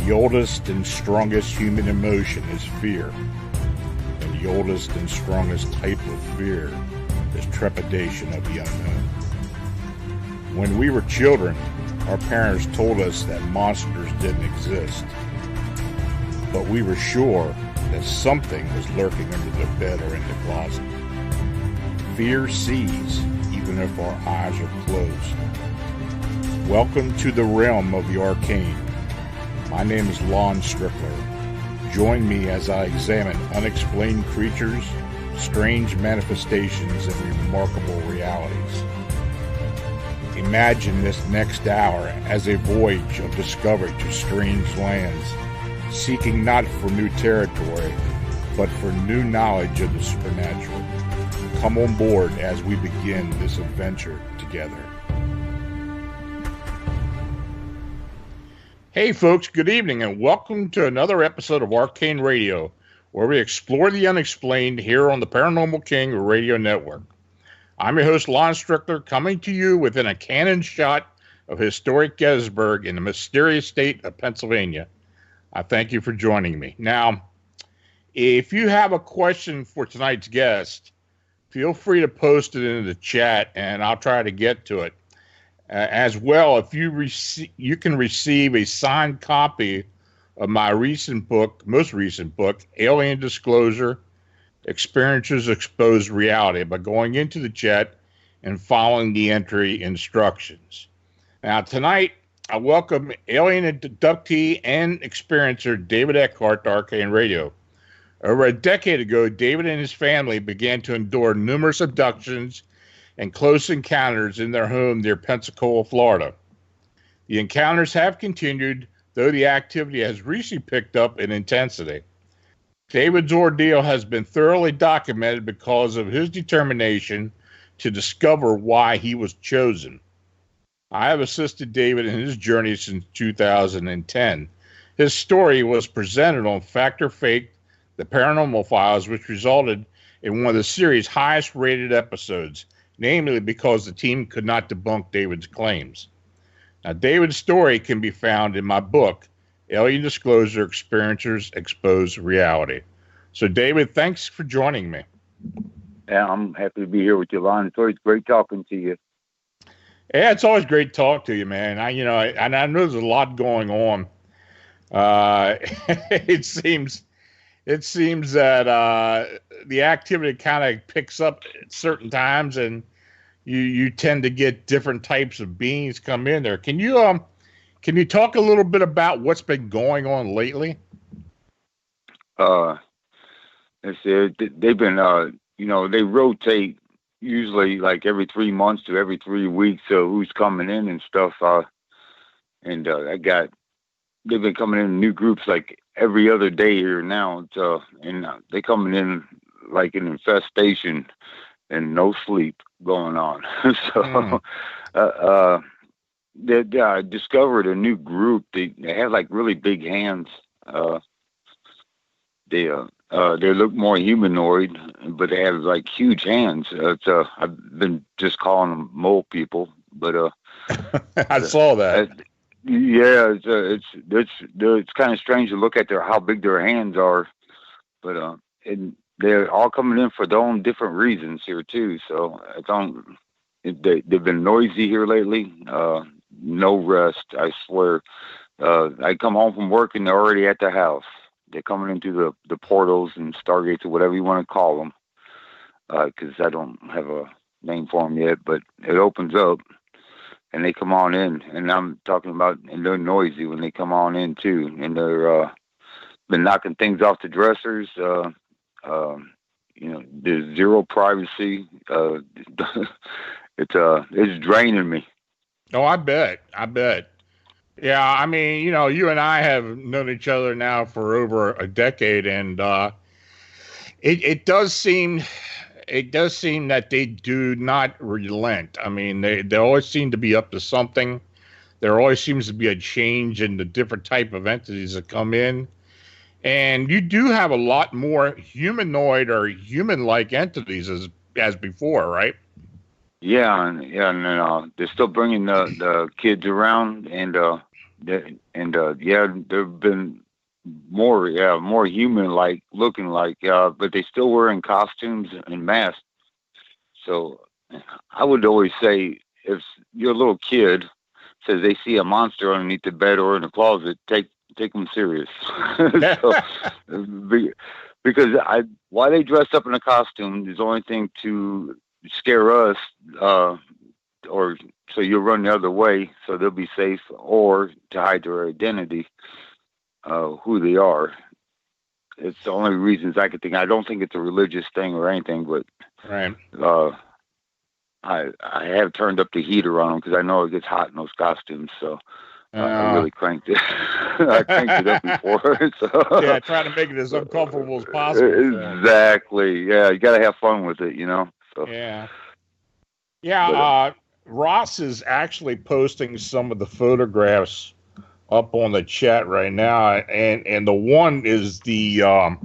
The oldest and strongest human emotion is fear. And the oldest and strongest type of fear is trepidation of the unknown. When we were children, our parents told us that monsters didn't exist. But we were sure that something was lurking under the bed or in the closet. Fear sees, even if our eyes are closed. Welcome to the realm of the Arcane. My name is Lon Strickler. Join me as I examine unexplained creatures, strange manifestations, and remarkable realities. Imagine this next hour as a voyage of discovery to strange lands, seeking not for new territory, but for new knowledge of the supernatural. Come on board as we begin this adventure together. Hey folks, good evening and welcome to another episode of Arcane Radio, where we explore the unexplained here on the Paranormal King Radio Network. I'm your host, Lon Strickler, coming to you within a cannon shot of historic Gettysburg in the mysterious state of Pennsylvania. I thank you for joining me. Now, if you have a question for tonight's guest, feel free to post it in the chat and I'll try to get to it. As well, if you can receive a signed copy of my most recent book, Alien Disclosure, Experiences Expose Reality, by going into the chat and following the entry instructions. Now, tonight, I welcome alien abductee and experiencer David Eckhart to Arcane Radio. Over a decade ago, David and his family began to endure numerous abductions and close encounters in their home near Pensacola, Florida. The encounters have continued, though the activity has recently picked up in intensity. David's ordeal has been thoroughly documented because of his determination to discover why he was chosen. I have assisted David in his journey since 2010. His story was presented on Fact or Fake, The Paranormal Files, which resulted in one of the series' highest rated episodes, namely because the team could not debunk David's claims. Now, David's story can be found in my book, Alien Disclosure, Experiencers Expose Reality. So, David, thanks for joining me. Yeah, I'm happy to be here with you, Lon. It's always great talking to you. Yeah, it's always great to talk to you, man. I know there's a lot going on. It seems that the activity kind of picks up at certain times, and you tend to get different types of beings come in there. Can you talk a little bit about what's been going on lately? They've been they rotate usually like every 3 months to every 3 weeks. So who's coming in and stuff. They've been coming in new groups like every other day here now. They coming in like an infestation and no sleep going on. I discovered a new group. They have like really big hands. They look more humanoid, but they have like huge hands. I've been just calling them mole people, but I saw that. Yeah, it's kind of strange to look at how big their hands are, but and they're all coming in for their own different reasons here too. So they've been noisy here lately. No rest, I swear. I come home from work and they're already at the house. They're coming into the portals and stargates or whatever you want to call them, because I don't have a name for them yet, but it opens up and they come on in, and I'm talking about, and they're noisy when they come on in too, and they're been knocking things off the dressers. There's zero privacy. It's draining me. Oh, I bet. Yeah, I mean, you and I have known each other now for over a decade, and it does seem that they do not relent. I mean, they always seem to be up to something. There always seems to be a change in the different type of entities that come in, and you do have a lot more humanoid or human-like entities as before, right? Yeah, and they're still bringing the kids around, and yeah, there've been more human like looking like, but they still wearing costumes and masks. So I would always say, if your little kid says they see a monster underneath the bed or in the closet, take them serious. So, because why they dress up in a costume is the only thing to scare us, or so you'll run the other way, so they'll be safe, or to hide their identity, who they are. It's the only reasons I could think. I don't think it's a religious thing or anything, but right. I have turned up the heater on them because I know it gets hot in those costumes. So I really cranked it. I cranked it up before. So. Yeah, trying to make it as uncomfortable as possible. Exactly. Yeah, you got to have fun with it, So. Yeah. Yeah. Ross is actually posting some of the photographs up on the chat right now, and the one is the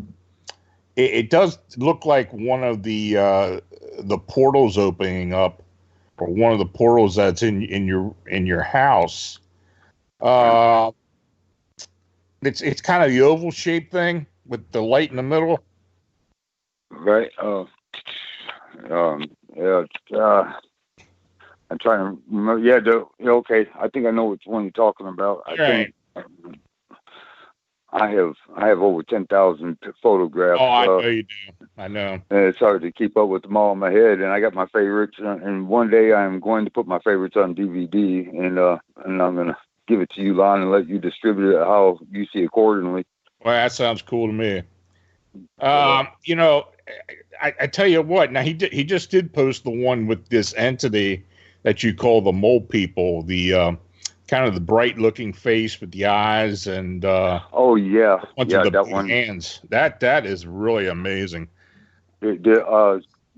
it does look like one of the portals opening up, or one of the portals that's in your house. It's kind of the oval shaped thing with the light in the middle. Right. I'm trying to remember. Yeah, okay. I think I know which one you're talking about. I think I have over 10,000 photographs. Oh, I know you do. I know. And it's hard to keep up with them all in my head. And I got my favorites. And one day I'm going to put my favorites on DVD, and I'm going to give it to you, Lon, and let you distribute it how you see accordingly. Well, that sounds cool to me. I tell you what. Now he just did post the one with this entity that you call the mole people, the kind of the bright looking face with the eyes and that one, hands. That is really amazing. Did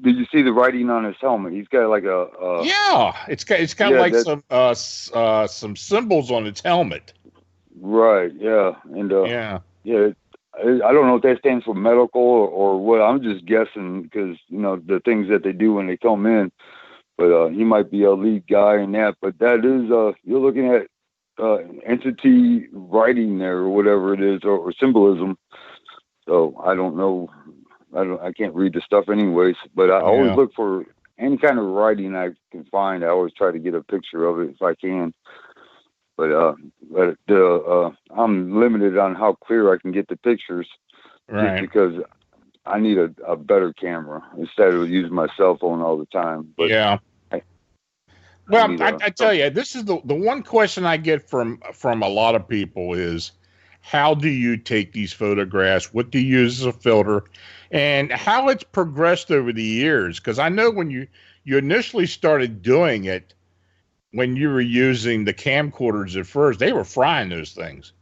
you see the writing on his helmet? He's got like it's kind of like some symbols on its helmet. Right. Yeah. And I don't know if that stands for medical or what. I'm just guessing because the things that they do when they come in. But he might be a lead guy in that. But that is, you're looking at entity writing there or whatever it is, or symbolism. So I don't know. I can't read the stuff anyways. But I always look for any kind of writing I can find. I always try to get a picture of it if I can. But I'm limited on how clear I can get the pictures, just because I need a better camera instead of using my cell phone all the time. But I tell you, this is the one question I get from a lot of people is, how do you take these photographs? What do you use as a filter? And how it's progressed over the years? Because I know when you initially started doing it, when you were using the camcorders at first, they were frying those things.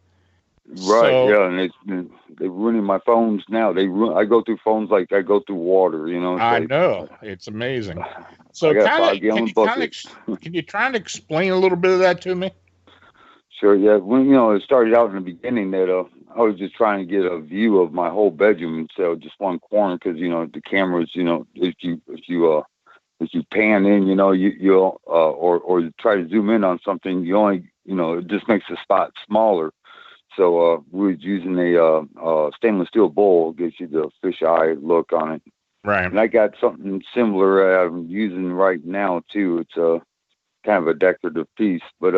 Right, and they're ruining my phones now. I go through phones like I go through water, I know. It's amazing. So can you try and explain a little bit of that to me? Sure, yeah. When, it started out in the beginning that I was just trying to get a view of my whole bedroom instead of just one corner, because, the cameras, if you pan in, you'll or try to zoom in on something, you only, it just makes the spot smaller. So we was using a stainless steel bowl, gives you the fisheye look on it. Right. And I got something similar I'm using right now too. It's kind of a decorative piece, but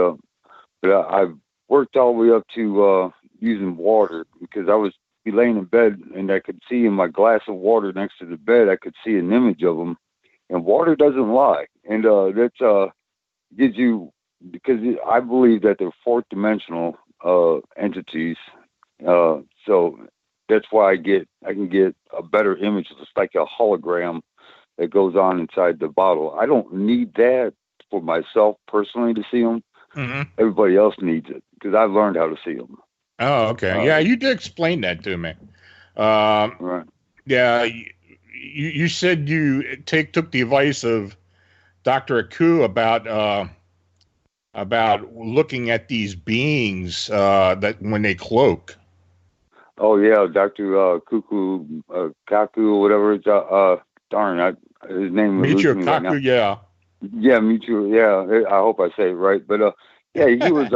I've worked all the way up to using water, because I was laying in bed and I could see in my glass of water next to the bed, I could see an image of them, and water doesn't lie, and that's gives you, because I believe that they're fourth dimensional entities, so that's why I can get a better image. It's like a hologram that goes on inside the bottle. I don't need that for myself personally to see them. Mm-hmm. Everybody else needs it because I've learned how to see them. Oh, okay. Yeah, you did explain that to me. Right. Yeah, you said you took the advice of Dr. Aku about looking at these beings that when they cloak. Oh yeah, Dr. Kaku or whatever it's his name was Michio Kaku, right yeah, Michio, yeah. I hope I say it right, but he was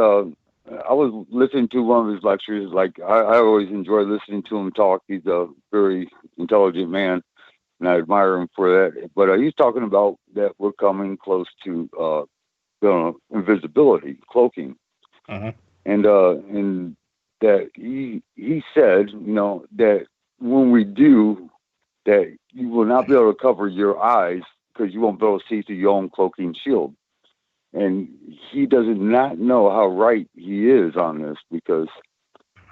I was listening to one of his lectures. Like I always enjoy listening to him talk. He's a very intelligent man, and I admire him for that. But he's talking about that we're coming close to invisibility, cloaking, Uh-huh. and that he said, that when we do, that you will not be able to cover your eyes because you won't be able to see through your own cloaking shield. And he does not know how right he is on this, because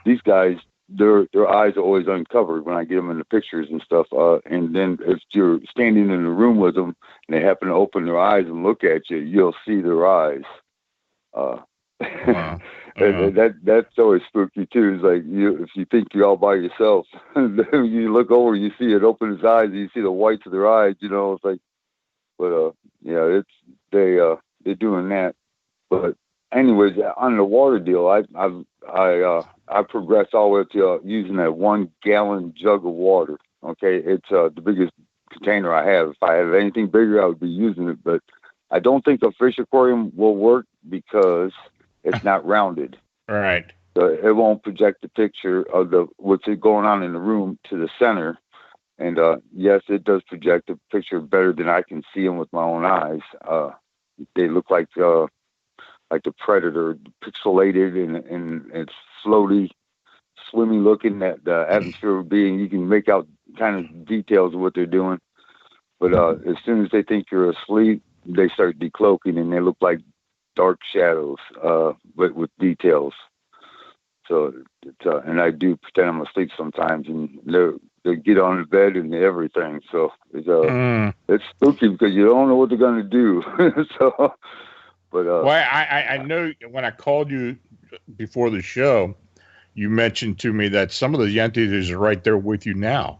these guys, their eyes are always uncovered when I get them in the pictures and stuff. And then if you're standing in the room with them and they happen to open their eyes and look at you, you'll see their eyes. Wow. And that's always spooky too. It's like if you think you're all by yourself, you look over, you see it open his eyes, and you see the whites of their eyes. It's like, but yeah, they're doing that. But anyways, on the water deal, I progressed all the way to using that 1 gallon jug of water. Okay, it's the biggest container I have. If I had anything bigger, I would be using it. But I don't think a fish aquarium will work because it's not rounded. Right. So it won't project the picture of what's going on in the room to the center. And yes, it does project the picture better than I can see them with my own eyes. They look like the Predator, pixelated and it's floaty, swimmy looking. That the atmosphere being, you can make out kind of details of what they're doing. But as soon as they think you're asleep, they start decloaking and they look like dark shadows, but with details. So, and I do pretend I'm asleep sometimes, and they get on the bed and everything. So it's spooky because you don't know what they're going to do. So, but well, I know when I called you before the show, you mentioned to me that some of the entities are right there with you now.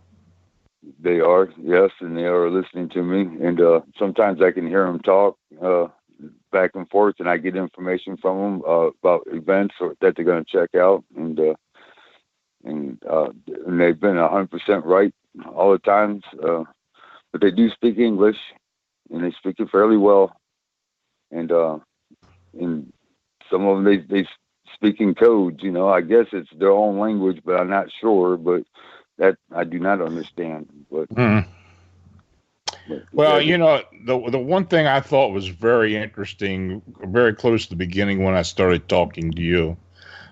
They are, yes, and they are listening to me. And sometimes I can hear them talk back and forth, and I get information from them about events that they're going to check out, and they've been 100% right all the times. But they do speak English, and they speak it fairly well. And some of them they speak in codes. I guess it's their own language, but I'm not sure. But that I do not understand. But. Well, the one thing I thought was very interesting, very close to the beginning when I started talking to you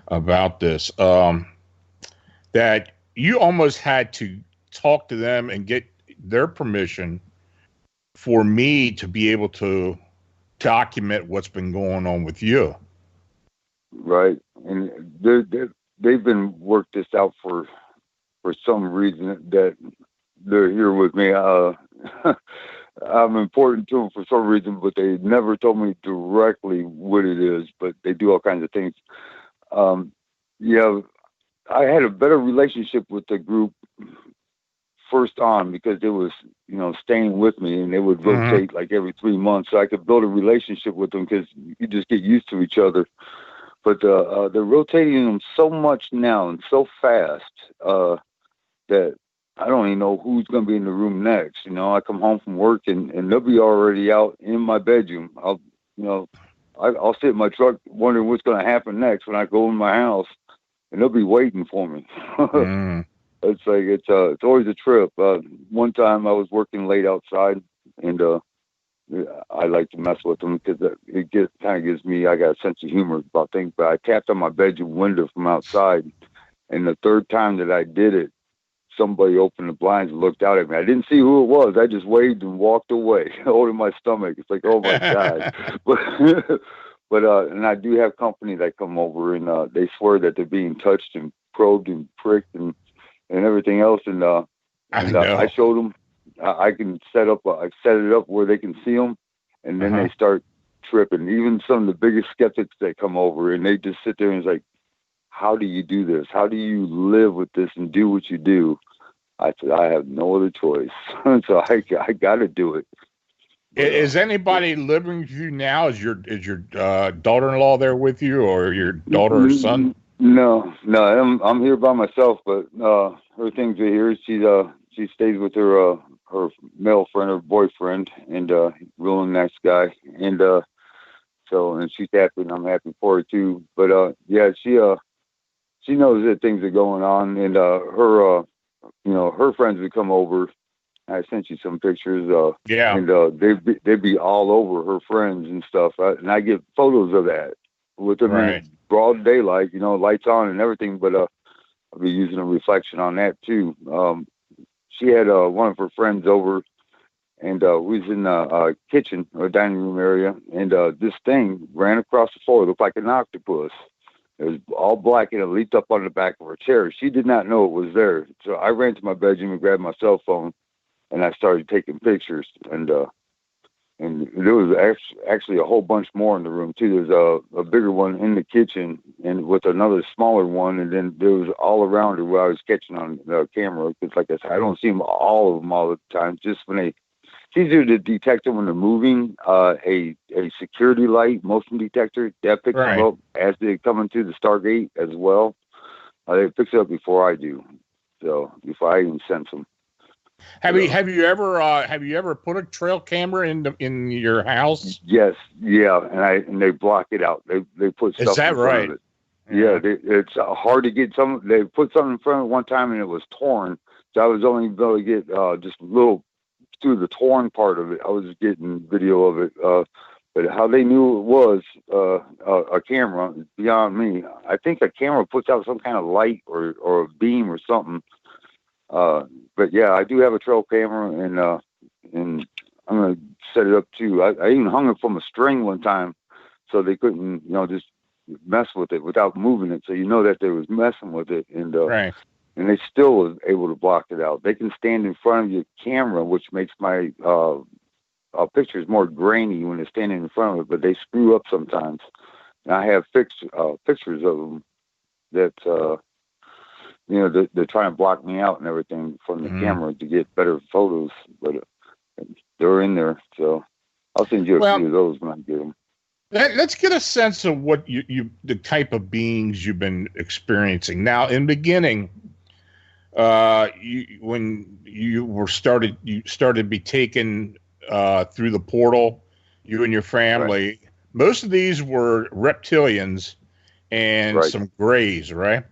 about this, that you almost had to talk to them and get their permission for me to be able to document what's been going on with you. Right. And they've been worked this out for some reason that they're here with me. I'm important to them for some reason, but they never told me directly what it is, but they do all kinds of things. Yeah, I had a better relationship with the group first on because it was, staying with me, and they would rotate like every 3 months, so I could build a relationship with them because you just get used to each other. But they're rotating them so much now and so fast that I don't even know who's going to be in the room next. I come home from work and they'll be already out in my bedroom. I'll sit in my truck wondering what's going to happen next when I go in my house, and they'll be waiting for me. It's like, it's always a trip. One time I was working late outside, and I like to mess with them because it kind of gives me, I got a sense of humor about things, but I tapped on my bedroom window from outside, and the third time that I did it, somebody opened the blinds and looked out at me. I didn't see who it was. I just waved and walked away, holding my stomach. It's like, oh my God. But and I do have company that come over, and they swear that they're being touched and probed and pricked and everything else. And I showed them I can set it up where they can see them, and then they start tripping. Even some of the biggest skeptics that come over, and they just sit there and it's like, how do you do this? How do you live with this and do what you do? I said, I have no other choice. So I got to do it. Is anybody living with you now? Is your daughter-in-law there with you, or your daughter or son? No, I'm here by myself. But her things are here. She stays with her male friend, her boyfriend, and really nice guy. And So, and she's happy, and I'm happy for her too. But yeah, she knows that things are going on, and her her friends would come over. I sent you some pictures, and they'd be all over her friends and stuff, and I get photos of that with them in broad daylight, lights on and everything. But I'll be using a reflection on that too. She had one of her friends over, and we was in the kitchen or dining room area, and this thing ran across the floor. It looked like an octopus. It was all black, and it leaped up on the back of her chair. She did not know it was there. So I ran to my bedroom and grabbed my cell phone, and I started taking pictures. And there was actually a whole bunch more in the room too. There's a bigger one in the kitchen, and with another smaller one, and then there was all around her where I was catching on the camera. Because like I said, I don't see them, all of them all the time. Just when it's easier to detect them when they're moving. A security light, motion detector, that picks them up as they come into the Stargate as well. It picks it up before I do, so before I even sense them. Have you ever put a trail camera in your house? Yes, yeah, and they block it out. They put stuff. Is that in front right? of it. Yeah, it's hard to get some. They put something in front of it one time and it was torn, so I was only able to get just a little through the torn part of it. I was getting video of it, but how they knew it was a camera is beyond me. I think a camera puts out some kind of light or a beam or something. But yeah, I do have a trail camera, and I'm gonna set it up too. I even hung it from a string one time, so they couldn't, just mess with it without moving it. So that they was messing with it, and and they still was able to block it out. They can stand in front of your camera, which makes my pictures more grainy when they're standing in front of it, but they screw up sometimes. And I have pictures of them that they're trying to block me out and everything from the camera to get better photos, but they're in there. So I'll send you a few of those when I get them. Let's get a sense of what the type of beings you've been experiencing. Now, in the beginning, when you started to be taken through the portal, you and your family. Right. Most of these were reptilians and some grays, right?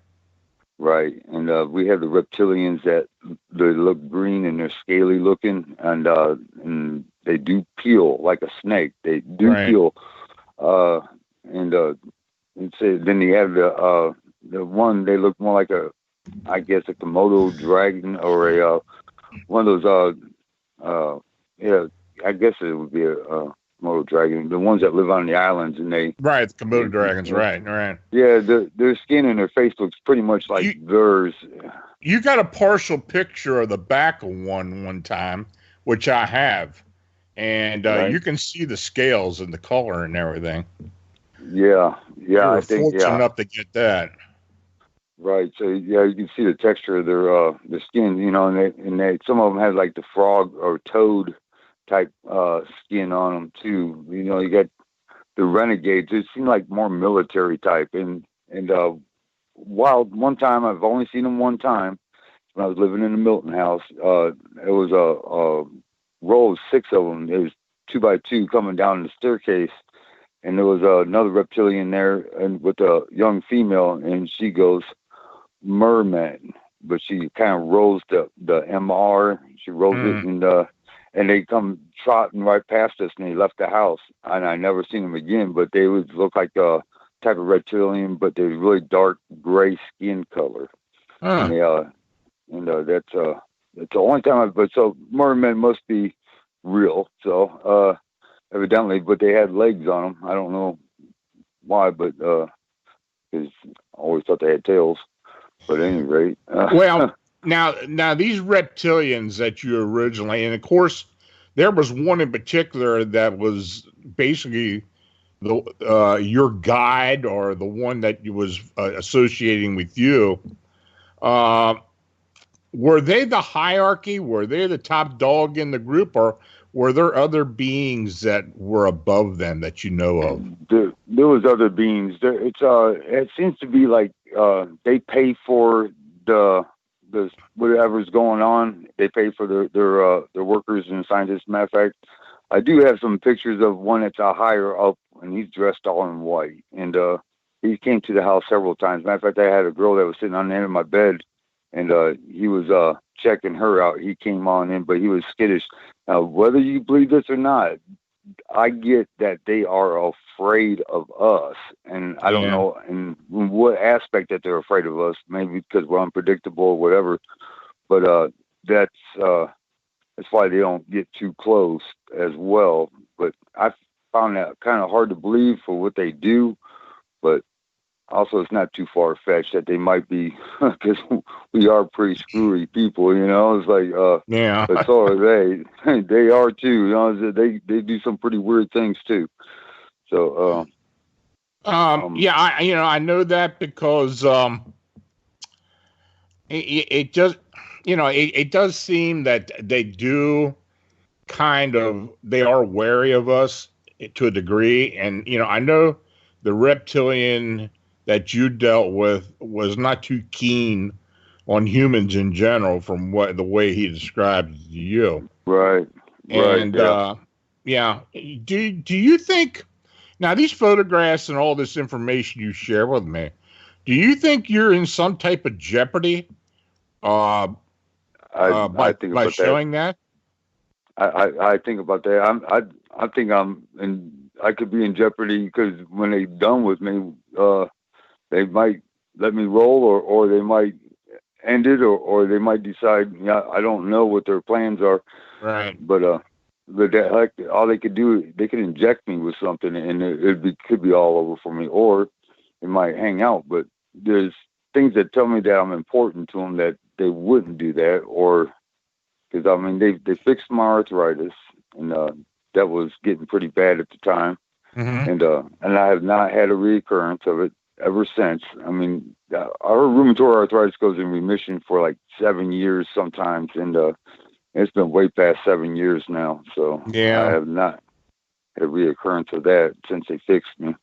Right, and we have the reptilians that they look green and they're scaly looking, and they do peel like a snake. They do peel, and then you have the one. They look more like a Komodo dragon or one of those. I guess it would be a Komodo dragon. The ones that live on the islands, and the Komodo dragons, right. Yeah, their skin and their face looks pretty much like theirs. You got a partial picture of the back of one time, which I have, and you can see the scales and the color and everything. Yeah, I think fortunate enough to get that. Right, so yeah, you can see the texture of their skin, and they some of them have like the frog or toad type skin on them too. You got the renegades. They seem like more military type, and one time I've only seen them one time when I was living in the Milton house. It was a row of 6 of them. It was 2 by 2 coming down the staircase, and there was another reptilian there, and with a young female, and she goes merman, but she kind of rolls the MR. She rolls it, and they come trotting right past us, and they left the house, and I never seen them again. But they would look like a type of reptilian, but they're really dark gray skin color. And that's the only time. But so mermen must be real. So evidently, but they had legs on them. I don't know why, but because I always thought they had tails. But at any rate, Now these reptilians that you originally, and of course, there was one in particular that was basically your guide or the one that was associating with you. Were they the hierarchy? Were they the top dog in the group, or were there other beings that were above them that you know of? There was other beings. It seems to be like they pay for the whatever's going on. They pay for their workers and scientists. Matter of fact, I do have some pictures of one that's a higher up and he's dressed all in white. And he came to the house several times. Matter of fact, I had a girl that was sitting on the end of my bed, and he was checking her out. He came on in, but he was skittish. Now, whether you believe this or not, I get that they are afraid of us, and I don't know in what aspect that they're afraid of us. Maybe because we're unpredictable or whatever. But that's why they don't get too close as well. But I found that kind of hard to believe for what they do. But also, it's not too far-fetched that they might be, because we are pretty screwy people, you know. It's like, but so are they. They are too, you know. They do some pretty weird things too. So, I know that because it just, it does seem that they do they are wary of us to a degree, and I know the reptilian that you dealt with was not too keen on humans in general, from the way he described it to you. Right. And Do you think now these photographs and all this information you share with me, do you think you're in some type of jeopardy I think by showing that? I think about that. I think I could be in jeopardy because when they're done with me, they might let me roll, or they might end it, or they might decide. I don't know what their plans are. Right. But that, all they could do, they could inject me with something, and it could be all over for me, or it might hang out. But there's things that tell me that I'm important to them that they wouldn't do that, or because they fixed my arthritis, and that was getting pretty bad at the time. Mm-hmm. And I have not had a recurrence of it ever since. Our rheumatoid arthritis goes in remission for like 7 years sometimes, and it's been way past 7 years now. So I have not had a reoccurrence of that since they fixed me.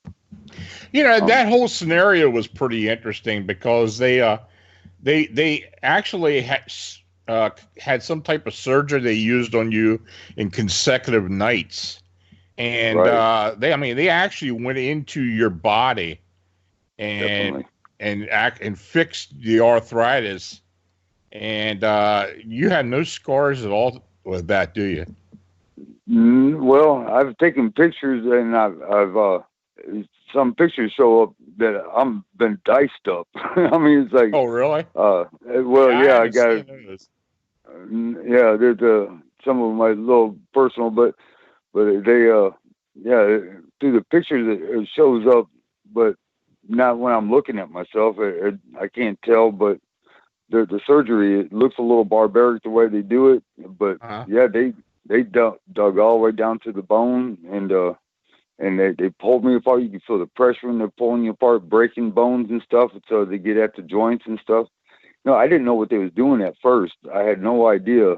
That whole scenario was pretty interesting because they actually had some type of surgery they used on you in consecutive nights. And they actually went into your body and fixed the arthritis. And you have no scars at all with that, do you? Well, I've taken pictures, and I've some pictures show up that I'm been diced up. It's like, oh really? I got it. There's some of my little personal, but they through the pictures it shows up, but not when I'm looking at myself. I can't tell, but the surgery, it looks a little barbaric the way they do it, but they dug all the way down to the bone, and they pulled me apart. You can feel the pressure when they're pulling you apart, breaking bones and stuff, so they get at the joints and stuff. No, I didn't know what they was doing at first. I had no idea.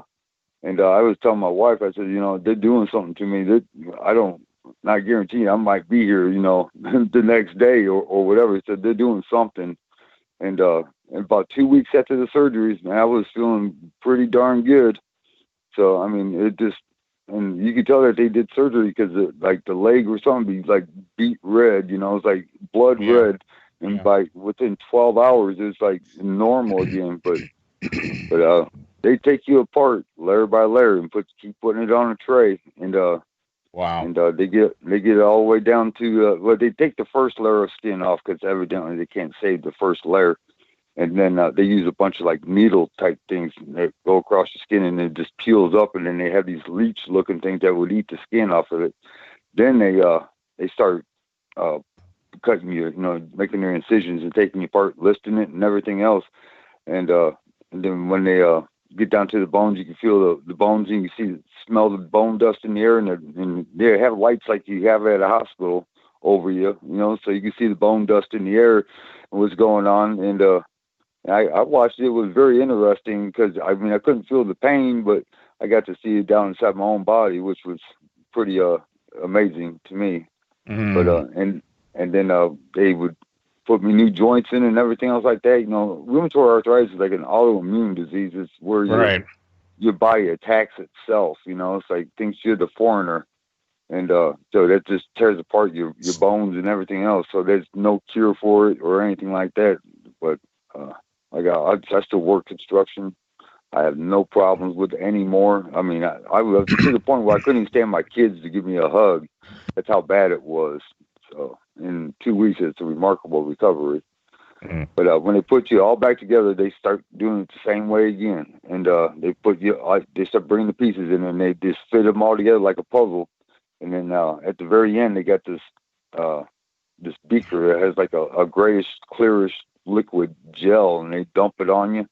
And I was telling my wife, I said, they're doing something to me that I don't, not guarantee I might be here, the next day or whatever. So they're doing something. And about 2 weeks after the surgeries, man, I was feeling pretty darn good. So, it just, and you could tell that they did surgery because the leg or something be like beet red, it's like blood red. And by within 12 hours, it's like normal again. But they take you apart layer by layer and keep putting it on a tray. And wow. And they get it all the way down to they take the first layer of skin off because evidently they can't save the first layer. And then they use a bunch of like needle type things that go across the skin, and it just peels up. And then they have these leech looking things that would eat the skin off of it. Then they start cutting you, making their incisions and taking you apart, listing it and everything else. And then when they get down to the bones, you can feel the bones, and you can smell the bone dust in the air, and they have lights like you have at a hospital over you, so you can see the bone dust in the air and what's going on. And I watched it. It was very interesting because I couldn't feel the pain, but I got to see it down inside my own body, which was pretty amazing to me. But and then they would put me new joints in and everything else like that. Rheumatoid arthritis is like an autoimmune disease. It's where your body attacks itself. It's like thinks you're the foreigner, And so that just tears apart your bones and everything else. So there's no cure for it or anything like that. But I still work construction. I have no problems with it anymore. I mean, I was to the point where I couldn't even stand my kids to give me a hug. That's how bad it was. So in 2 weeks, it's a remarkable recovery. Mm. But when they put you all back together, they start doing it the same way again. And they start bringing the pieces in, and they just fit them all together like a puzzle. And then at the very end, they got this beaker that has like a grayish, clearish liquid gel, and they dump it on you.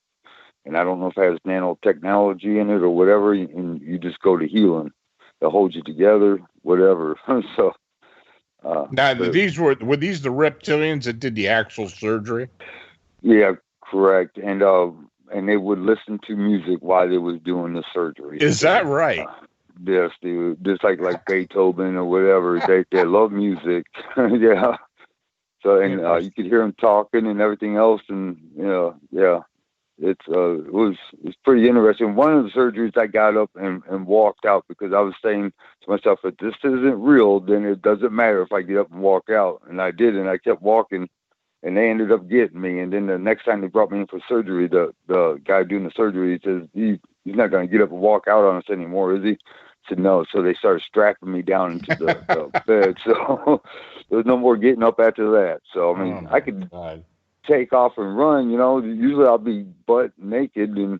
And I don't know if it has nanotechnology in it or whatever, and you just go to healing. They'll hold you together, whatever. So now, were these the reptilians that did the actual surgery? Yeah, correct. And they would listen to music while they was doing the surgery. Is that right? Yes, dude. Just like Beethoven or whatever. They love music. Yeah. So and you could hear them talking and everything else, and yeah. It was pretty interesting. One of the surgeries, I got up and walked out because I was saying to myself, if this isn't real, then it doesn't matter if I get up and walk out. And I did, and I kept walking, and they ended up getting me. And then the next time they brought me in for surgery, the guy doing the surgery, he says, he's not going to get up and walk out on us anymore, is he? I said, no. So they started strapping me down into the bed. So there was no more getting up after that. So, I mean, I could take off and run, usually I'll be butt naked and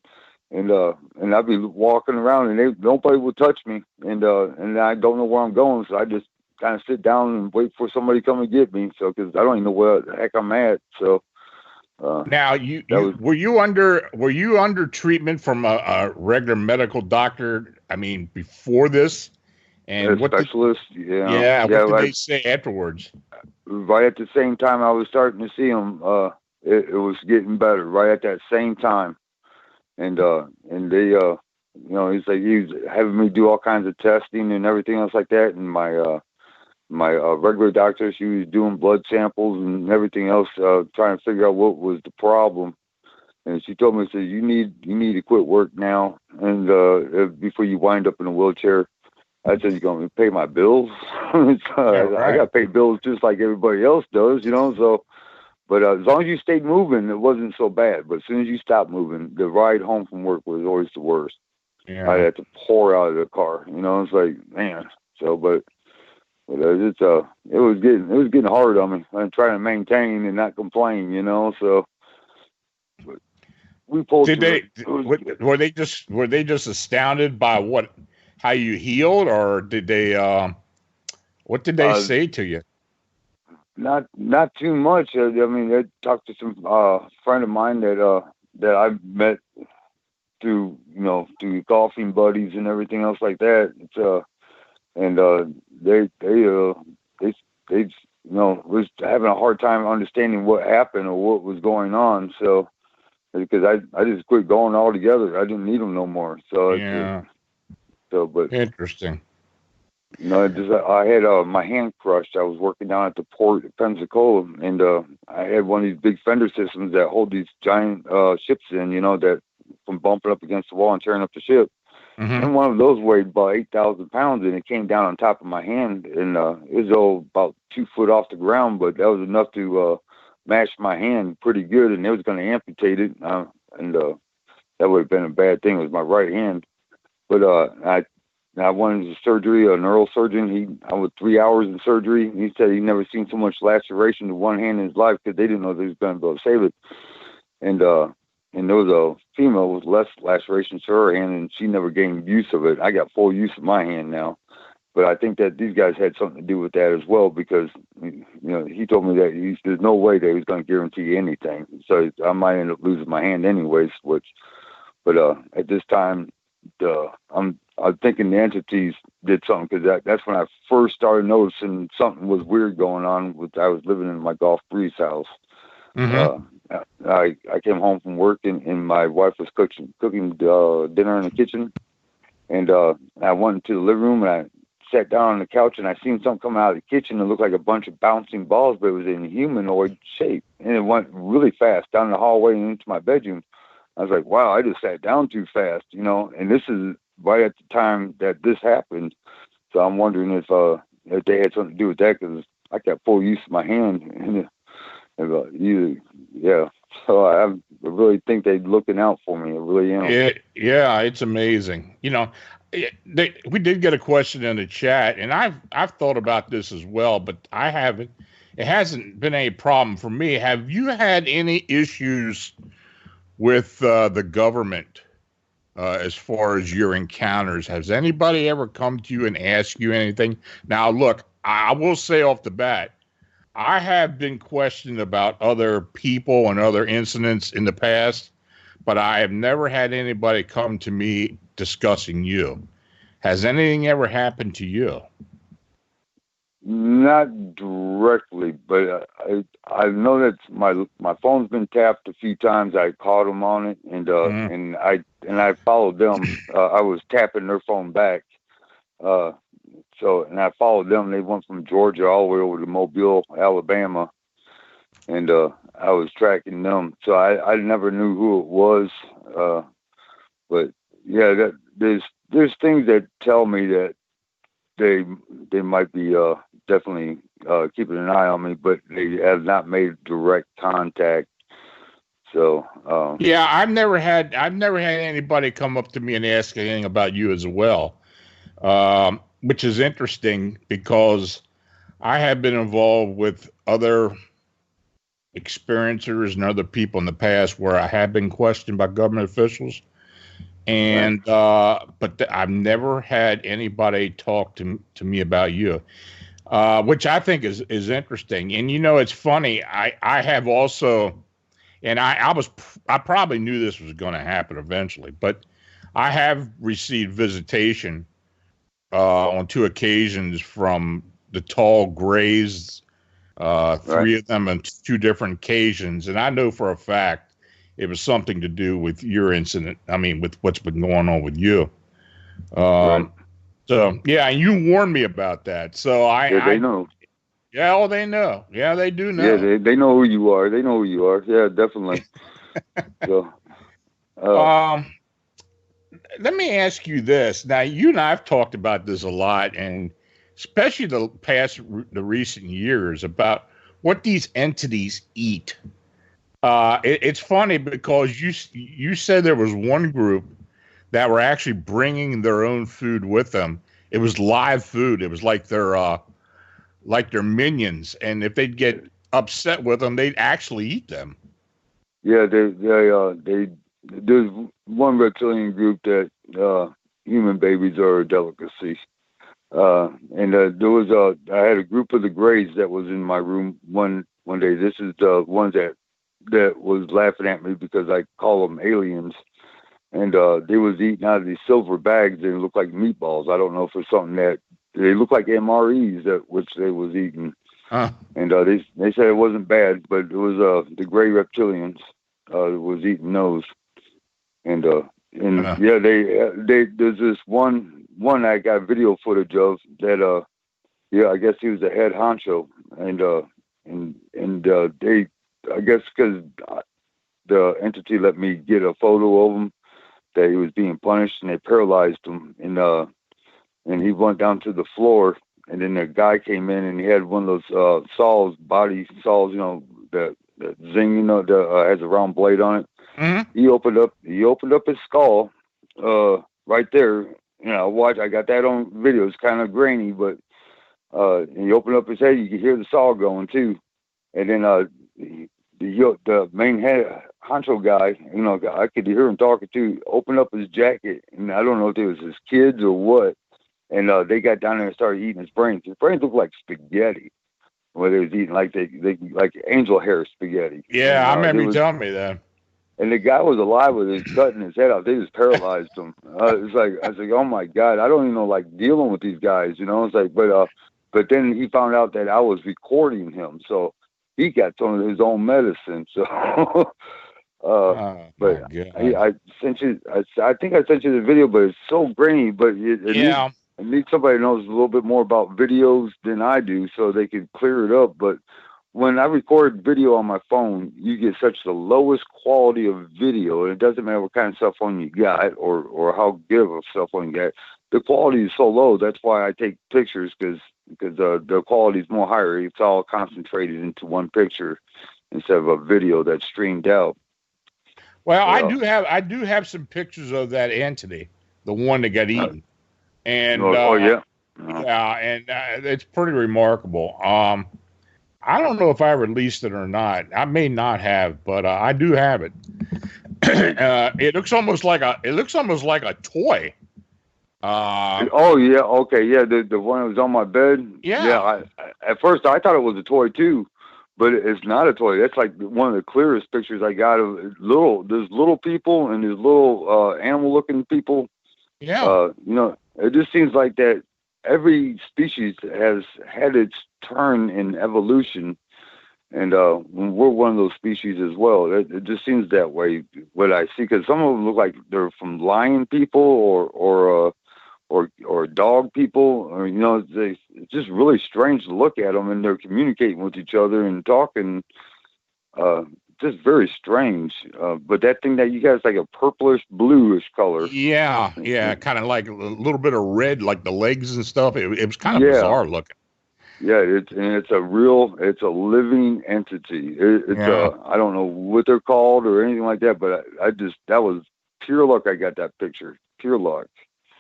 I'll be walking around and nobody will touch me. And I don't know where I'm going. So I just kind of sit down and wait for somebody to come and get me. So, cause I don't even know where the heck I'm at. So, now were you under treatment from a regular medical doctor? I mean, before this, and what specialist? What did they say afterwards? Right at the same time I was starting to see him, it was getting better right at that same time. And they, he's like, he was having me do all kinds of testing and everything else like that. And my regular doctor, she was doing blood samples and everything else, trying to figure out what was the problem. And she told me, she said, you need to quit work now. And, before you wind up in a wheelchair. I said, you're going to pay my bills? I got to pay bills just like everybody else does, So, but as long as you stayed moving, it wasn't so bad. But as soon as you stopped moving, the ride home from work was always the worst. Yeah. I had to pour out of the car, It's like, man. So, but it was getting hard on me. I'm trying to maintain and not complain, So, but we pulled. Were they just astounded by how you healed, or did they? What did they say to you? Not too much. I mean, I talked to some friend of mine that I met through golfing buddies and everything else like that. They was having a hard time understanding what happened or what was going on. So because I just quit going altogether. I didn't need them no more. So yeah. But interesting. I had my hand crushed. I was working down at the port at Pensacola, and I had one of these big fender systems that hold these giant ships in, that from bumping up against the wall and tearing up the ship. Mm-hmm. And one of those weighed about 8,000 pounds, and it came down on top of my hand, and it was about 2 foot off the ground, but that was enough to mash my hand pretty good, and it was going to amputate it, and that would have been a bad thing. It was my right hand. But I went into surgery, a neurosurgeon. I was 3 hours in surgery. He said he'd never seen so much laceration to one hand in his life because they didn't know they was going to be able to save it. And there was a female with less lacerations to her hand, and she never gained use of it. I got full use of my hand now. But I think that these guys had something to do with that as well because, he told me that there's no way that he was going to guarantee anything. So I might end up losing my hand anyways, but at this time, I'm thinking the entities did something because that's when I first started noticing something was weird going on. I was living in my Gulf Breeze house. Mm-hmm. I came home from work and my wife was cooking dinner in the kitchen, and I went into the living room and I sat down on the couch and I seen something coming out of the kitchen. It looked like a bunch of bouncing balls, but it was in humanoid shape, and it went really fast down the hallway and into my bedroom. I was like, wow, I just sat down too fast, and this is right at the time that this happened. So I'm wondering if they had something to do with that, because I got full use of my hand. Yeah. So I really think they're looking out for me. I really am. Yeah, it's amazing. We did get a question in the chat, and I've thought about this as well, but I haven't. It hasn't been a problem for me. Have you had any issues with the government as far as your encounters? Has anybody ever come to you and asked you anything? Now, look, I will say off the bat, I have been questioned about other people and other incidents in the past, but I have never had anybody come to me discussing you. Has anything ever happened to you? Not directly, but I know that my phone's been tapped a few times. I called them on it, and I followed them. I was tapping their phone back, and I followed them. They went from Georgia all the way over to Mobile, Alabama, and I was tracking them. So I never knew who it was, but yeah, there's things that tell me that they might be definitely keeping an eye on me, but they have not made direct contact. So yeah, I've never had anybody come up to me and ask anything about you as well, which is interesting because I have been involved with other experiencers and other people in the past where I have been questioned by government officials. And but I've never had anybody talk to me about you, which I think is interesting. And it's funny. I have also, and I probably knew this was going to happen eventually, but I have received visitation on 2 occasions from the tall Grays, 3 of them on 2 different occasions, and I know for a fact it was something to do with your incident. I mean, with what's been going on with you. Right. So, yeah, and you warned me about that. So they know. Yeah, they know. Yeah, they do know. Yeah, they know who you are. They know who you are. Yeah, definitely. So, let me ask you this. Now, you and I have talked about this a lot, and especially the recent years, about what these entities eat. It's funny because you said there was one group that were actually bringing their own food with them. It was live food. It was like their minions, and if they'd get upset with them, they'd actually eat them. Yeah, there's one reptilian group that human babies are a delicacy. And there was I had a group of the Grays that was in my room one day. This is the ones that was laughing at me because I call them aliens, and they was eating out of these silver bags. They look like meatballs. I don't know if it's something that they look like MREs which they was eating. And they said it wasn't bad, but it was the Gray reptilians was eating those. And yeah, they there's this one I got video footage of that yeah, I guess he was the head honcho, and they, I guess because the entity let me get a photo of him that he was being punished, and they paralyzed him, and he went down to the floor, and then the guy came in and he had one of those body saws, that zing, that has a round blade on it. Mm-hmm. He opened up his skull right there. I got that on video. It's kind of grainy, but he opened up his head. You could hear the saw going too, and then the main head honcho guy, I could hear him talking too. Opened up his jacket, and I don't know if it was his kids or what. And they got down there and started eating his brains. His brains looked like spaghetti. Where they was eating like like angel hair spaghetti. Yeah, I remember you telling me that. And the guy was alive with his cutting his head off. They just paralyzed him. It's like, I was like, oh my God, I don't even know, like, dealing with these guys, It's like, but then he found out that I was recording him, so he got some of his own medicine. So, but I sent you. I think I sent you the video, but it's so grainy. But I need somebody who knows a little bit more about videos than I do, so they can clear it up. But when I record video on my phone, you get such the lowest quality of video, and it doesn't matter what kind of cell phone you got or how good of a cell phone you got. the quality is so low. That's why I take pictures, because the quality is more higher. It's all concentrated into one picture instead of a video that's streamed out. Well, I do have some pictures of that entity, the one that got eaten, and yeah, and it's pretty remarkable. I don't know if I released it or not. I may not have, but I do have it. It looks almost like a toy. Oh yeah, okay, yeah. The one that was on my bed. Yeah. At first I thought it was a toy too, but it's not a toy. That's like one of the clearest pictures I got of There's little people and there's little animal-looking people. Yeah. It just seems like that every species has had its turn in evolution, and we're one of those species as well. It just seems that way. What I see, because some of them look like they're from lion people or dog people, or it's just really strange to look at them, and they're communicating with each other and talking. Just very strange. But that thing that you got is like a purplish bluish color. Yeah, kind of like a little bit of red, like the legs and stuff. It was kind of bizarre looking. Yeah, it's a living entity. I don't know what they're called or anything like that, but that was pure luck. I got that picture, pure luck.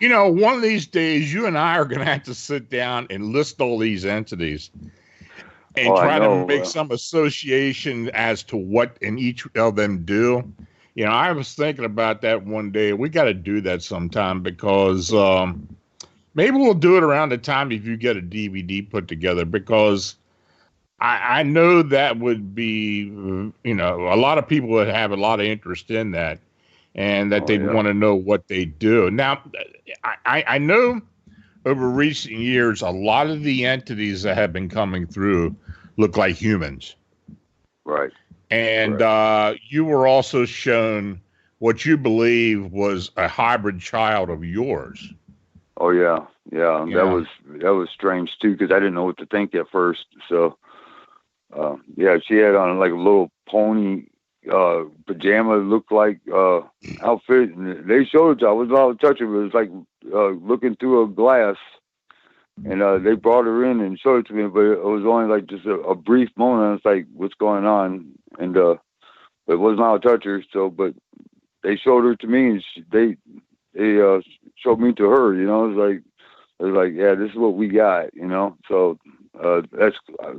One of these days, you and I are going to have to sit down and list all these entities and try to make some association as to what in each of them do. I was thinking about that one day. We got to do that sometime, because maybe we'll do it around the time if you get a DVD put together, because I know that would be, a lot of people would have a lot of interest in that, and that they'd want to know what they do. Now, I know over recent years, a lot of the entities that have been coming through look like humans. Right. And you were also shown what you believe was a hybrid child of yours. Oh yeah. That was strange too, because I didn't know what to think at first. So she had on like a little pony pajama, looked like outfit, and they showed it. I was allowed to touch it. It was like looking through a glass, and they brought her in and showed it to me, but it was only like just a brief moment. I was like, what's going on? And but it wasn't allowed to touch her. So, but they showed her to me, and they showed me to her. It was like, yeah, this is what we got. So that's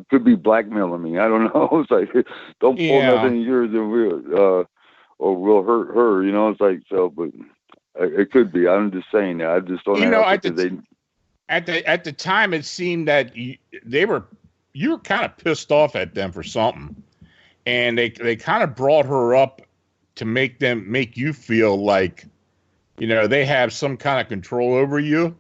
could be blackmailing me. I don't know. It's like, don't pull nothing of yours, or we'll hurt her. It's like, so, but it could be. I'm just saying that. I just don't know. At the time, it seemed that you were kind of pissed off at them for something, and they kind of brought her up to make you feel like, they have some kind of control over you.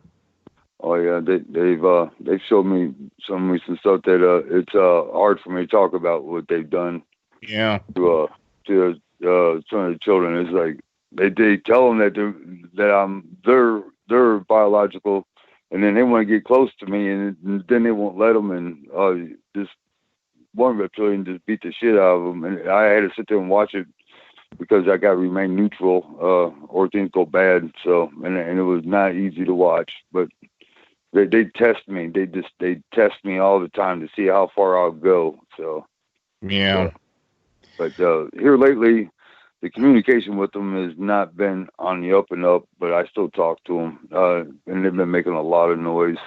Oh yeah, they've showed me some recent stuff that it's hard for me to talk about what they've done. Yeah. To some of the children. It's like they tell them that I'm their biological, and then they want to get close to me, and then they won't let them. And this one reptilian just beat the shit out of them, and I had to sit there and watch it, because I got to remain neutral or things go bad. So and it was not easy to watch, but. They test me. They test me all the time to see how far I'll go. So, yeah. But here lately, the communication with them has not been on the up and up. But I still talk to them, and they've been making a lot of noise,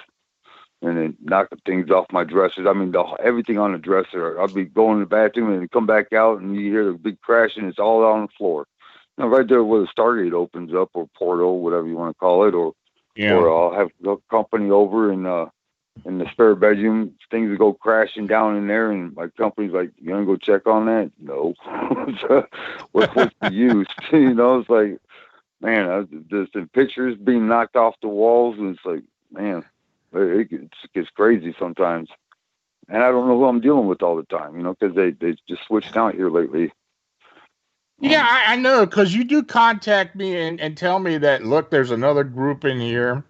and then knocking things off my dressers. I mean, everything on the dresser. I'll be going to the bathroom and come back out, and you hear the big crash, and it's all on the floor. Right there where the Stargate opens up, or portal, whatever you want to call it, or I'll have the company over in the spare bedroom. Things go crashing down in there, and my company's like, "You want to go check on that?" No. What's the use? It's like, man, there's the pictures being knocked off the walls, and it's like, man, it gets crazy sometimes. And I don't know who I'm dealing with all the time, because they just switched out here lately. Yeah, I know, because you do contact me and tell me that, look, there's another group in here.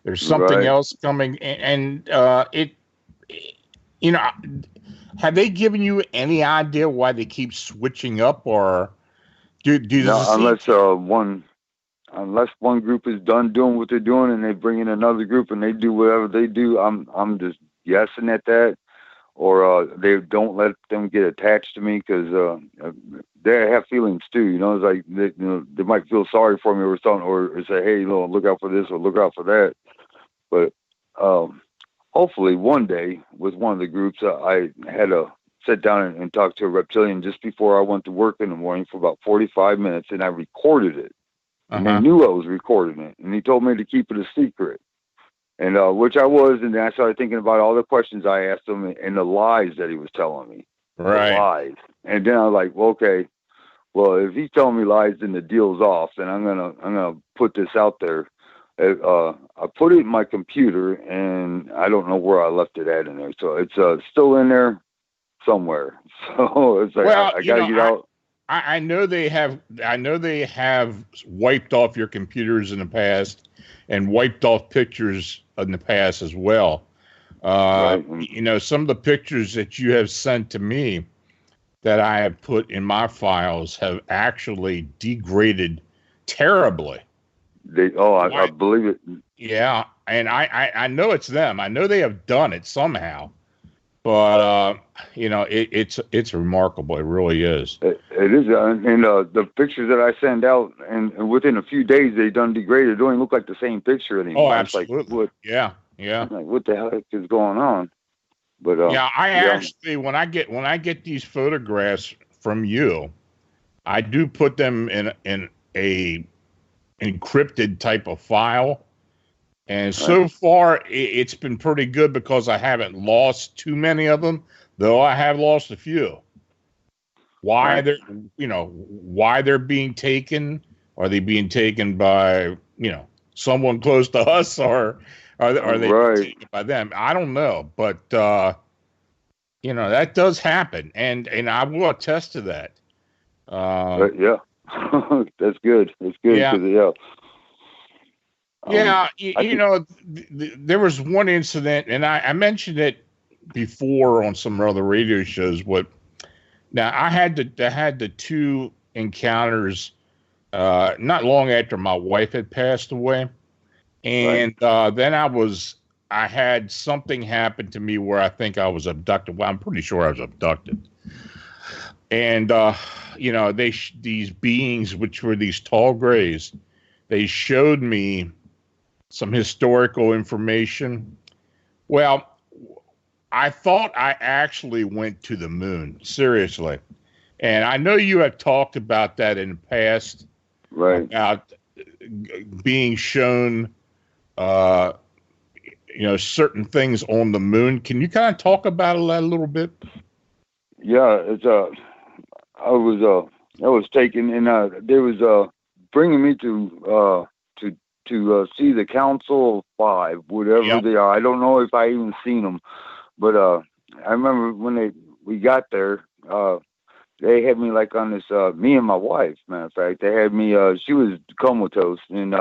There's something else coming. And have they given you any idea why they keep switching up, or do no, unless unless one group is done doing what they're doing and they bring in another group and they do whatever they do, I'm just guessing at that. Or they don't let them get attached to me because they have feelings too. It's like they might feel sorry for me or something, or say, hey, look out for this or look out for that. But hopefully one day with one of the groups, I had to sit down and talk to a reptilian just before I went to work in the morning for about 45 minutes, and I recorded it. And they knew I was recording it, and he told me to keep it a secret. And which I was, and then I started thinking about all the questions I asked him and the lies that he was telling me. Right. The lies. And then I was like, well, okay, well, if he's telling me lies, then the deal's off. Then I'm gonna put this out there. I put it in my computer, and I don't know where I left it at in there. So it's still in there somewhere. So it's like I gotta get out. I know they have wiped off your computers in the past and wiped off pictures in the past as well. Right. Some of the pictures that you have sent to me that I have put in my files have actually degraded terribly. I believe it. Yeah, and I know it's them. I know they have done it somehow. But it's remarkable. It really is. It is, and the pictures that I send out, and within a few days they done degraded. It don't even look like the same picture anymore. Oh, absolutely. It's like, what? Yeah. I'm like, what the heck is going on? But actually, when I get these photographs from you, I do put them in a encrypted type of file. And so far, it's been pretty good because I haven't lost too many of them, though I have lost a few. Why they're being taken? Are they being taken by someone close to us, or are they being taken by them? I don't know, but that does happen, and I will attest to that. Yeah, that's good. That's good. Yeah. There was one incident, and I mentioned it before on some other radio shows. Now I had the two encounters not long after my wife had passed away, and then I had something happen to me where I think I was abducted. Well, I'm pretty sure I was abducted, and these beings, which were these tall grays, they showed me some historical information. Well, I thought I actually went to the moon, seriously. And I know you have talked about that in the past, right? About being shown, certain things on the moon. Can you kind of talk about that a little bit? Yeah, I was taken, and they was bringing me to see the Council of Five, whatever they are. I don't know if I even seen them, but I remember when we got there, they had me like on this, me and my wife, matter of fact, they had me, she was comatose, and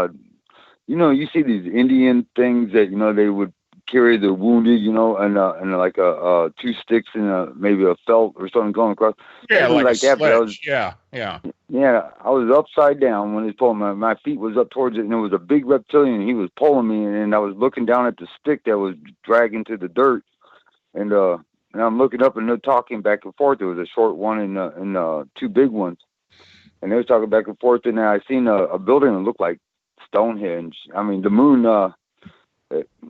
you see these Indian things that, they would carry the wounded, and like two sticks and maybe a felt or something going across. Yeah, like that. But Yeah, I was upside down when he pulled me. My feet was up towards it, and it was a big reptilian. He was pulling me, and I was looking down at the stick that was dragging to the dirt, and I'm looking up, and they're talking back and forth. There was a short one and two big ones, and they were talking back and forth. And I seen a building that looked like Stonehenge. I mean, the moon.